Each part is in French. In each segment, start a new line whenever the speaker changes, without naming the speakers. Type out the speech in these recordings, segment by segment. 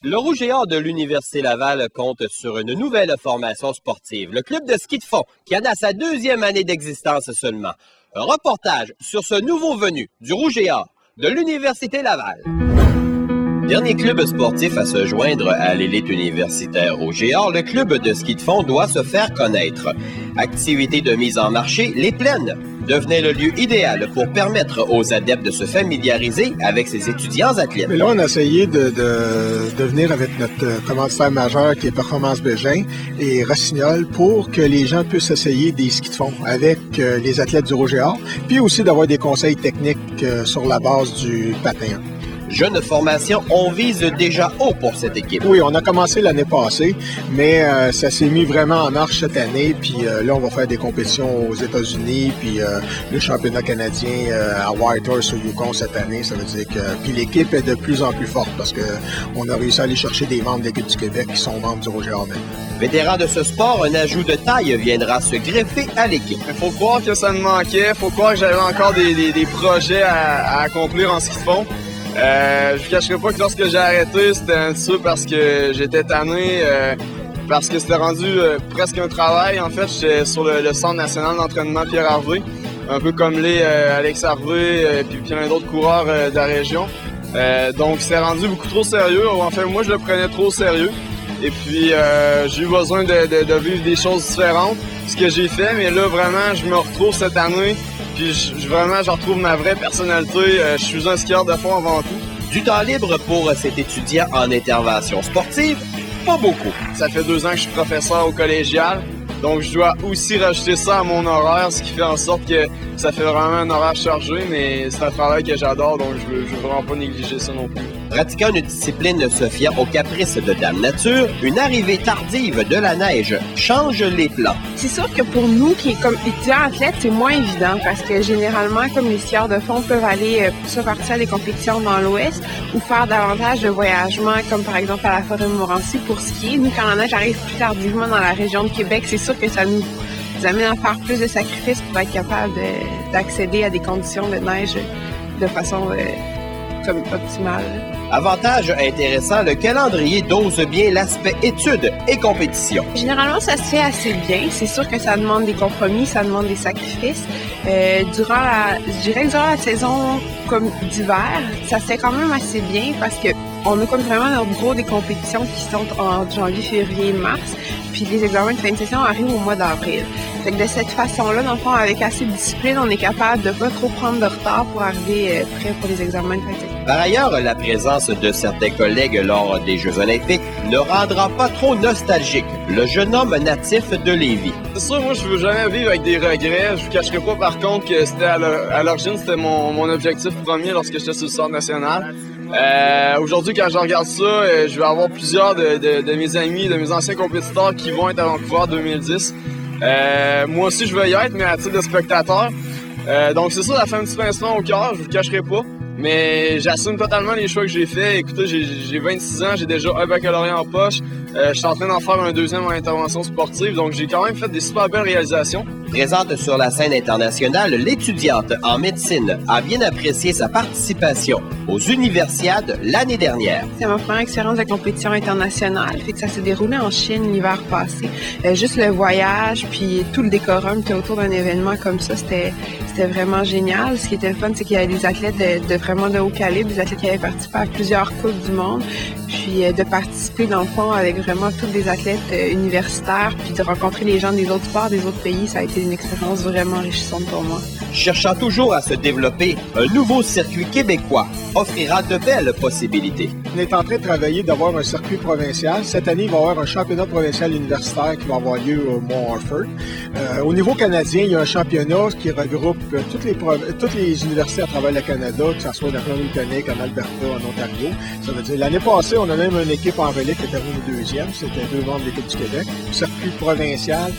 Le Rouge et Or de l'Université Laval compte sur une nouvelle formation sportive, le club de ski de fond, qui en a sa 2e année d'existence seulement. Un reportage sur ce nouveau venu du Rouge et Or de l'Université Laval. Dernier club sportif à se joindre à l'élite universitaire Rouge et Or, le club de ski de fond doit se faire connaître. Activité de mise en marché, les plaines devenait le lieu idéal pour permettre aux adeptes de se familiariser avec ces étudiants athlètes.
Mais là, on a essayé de venir avec notre commanditaire majeur qui est Performance Bégin et Rossignol pour que les gens puissent essayer des skis de fond avec les athlètes du Rouge et Or, puis aussi d'avoir des conseils techniques sur la base du patin.
Jeune formation, on vise déjà haut pour cette équipe.
Oui, on a commencé l'année passée, mais ça s'est mis vraiment en marche cette année. Puis là, on va faire des compétitions aux États-Unis, puis le championnat canadien à Whitehorse au Yukon cette année. Ça veut dire que puis l'équipe est de plus en plus forte parce que on a réussi à aller chercher des membres de l'équipe du Québec qui sont membres du Rouge et Or.
Vétéran de ce sport, un ajout de taille viendra se greffer à l'équipe.
Il faut croire que ça me manquait. Il faut croire que j'avais encore des projets à accomplir en ski de fond. Je vous cacherai pas que lorsque j'ai arrêté, c'était un petit peu parce que j'étais tanné, parce que c'était rendu presque un travail. En fait, j'étais sur le Centre national d'entraînement Pierre Harvey, un peu comme les Alex Harvey puis plein d'autres coureurs de la région. Donc, c'est rendu beaucoup trop sérieux. En fait, moi, je le prenais trop au sérieux. Et puis, j'ai eu besoin de vivre des choses différentes, ce que j'ai fait. Mais là, vraiment, je me retrouve cette année. Puis vraiment, je retrouve ma vraie personnalité. Je suis un skieur de fond avant tout.
Du temps libre pour cet étudiant en intervention sportive, pas beaucoup.
Ça fait 2 ans que je suis professeur au collégial. Donc, je dois aussi rajouter ça à mon horaire, ce qui fait en sorte que ça fait vraiment un horaire chargé, mais c'est un travail que j'adore, donc je veux vraiment pas négliger ça non plus.
Pratiquant une discipline se fiant aux caprices de Dame Nature, une arrivée tardive de la neige change les plans.
C'est sûr que pour nous, qui est comme étudiants athlètes, c'est moins évident parce que généralement, comme les skieurs de fond peuvent aller se partir à des compétitions dans l'Ouest ou faire davantage de voyagements, comme par exemple à la Forêt-Montmorency pour skier. Nous, quand la neige arrive plus tardivement dans la région de Québec, c'est sûr que ça nous amène à faire plus de sacrifices pour être capable d'accéder à des conditions de neige de façon comme optimale.
Avantage intéressant, le calendrier dose bien l'aspect études et compétition.
Généralement, ça se fait assez bien. C'est sûr que ça demande des compromis, ça demande des sacrifices. Je dirais que durant la saison comme d'hiver, ça se fait quand même assez bien parce que on a comme vraiment notre gros des compétitions qui sont en janvier, février, mars. Puis les examens de fin de session arrivent au mois d'avril. Fait que de cette façon-là, dans le fond, avec assez de discipline, on est capable de pas trop prendre de retard pour arriver prêt pour les examens de fin de session.
Par ailleurs, la présence de certains collègues lors des Jeux olympiques ne rendra pas trop nostalgique le jeune homme natif de Lévis.
C'est sûr, moi, je veux jamais vivre avec des regrets. Je vous cacherai pas, par contre, que c'était à l'origine, c'était mon objectif premier lorsque j'étais sur le centre national. Aujourd'hui, quand je regarde ça, je vais avoir plusieurs de mes amis, de mes anciens compétiteurs qui vont être à Vancouver 2010. Moi aussi, je vais y être, mais à titre de spectateur. Donc, c'est ça, ça fait un petit pincement au cœur, je vous le cacherai pas. Mais j'assume totalement les choix que j'ai faits. Écoutez, j'ai 26 ans, j'ai déjà un baccalauréat en poche. Je suis en train d'en faire un 2e en intervention sportive, donc j'ai quand même fait des super belles réalisations.
Présente sur la scène internationale, l'étudiante en médecine a bien apprécié sa participation aux Universiades l'année dernière.
C'est ma première expérience de compétition internationale, fait que ça s'est déroulé en Chine l'hiver passé. Juste le voyage, puis tout le décorum qui est autour d'un événement comme ça, c'était vraiment génial. Ce qui était le fun, c'est qu'il y avait des athlètes de vraiment de haut calibre, des athlètes qui avaient participé à plusieurs coupes du monde, puis de participer dans le fond avec vraiment tous des athlètes universitaires, puis de rencontrer les gens des autres sports, des autres pays, ça a été une expérience vraiment enrichissante pour moi.
Cherchant toujours à se développer, un nouveau circuit québécois offrira de belles possibilités.
On est en train de travailler d'avoir un circuit provincial. Cette année, il va y avoir un championnat provincial universitaire qui va avoir lieu au Mont-Harford. Au niveau canadien, il y a un championnat qui regroupe toutes les universités à travers le Canada, que ce soit en Colombie-Britannique, en Alberta, en Ontario. Ça veut dire, l'année passée, on a même une équipe en relais qui est terminée 2e. C'était 2 membres de l'équipe du Québec. Le circuit provincial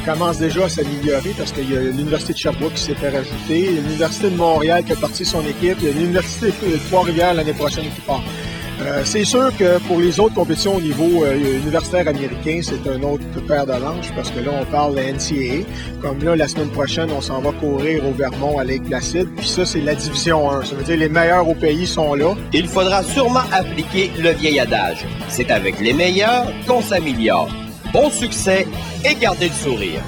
commence déjà à s'améliorer parce qu'il y a l'Université de Sherbrooke qui s'est fait rajouter, il y a l'Université de Montréal qui a parti son équipe, il y a l'Université de Trois-Rivières l'année prochaine qui part. C'est sûr que pour les autres compétitions au niveau universitaire américain, c'est un autre paire de manches parce que là, on parle de NCAA. Comme là, la semaine prochaine, on s'en va courir au Vermont à Lake-Placide. Puis ça, c'est la division 1. Ça veut dire les meilleurs au pays sont là.
Il faudra sûrement appliquer le vieil adage. C'est avec les meilleurs qu'on s'améliore. Bon succès et gardez le sourire.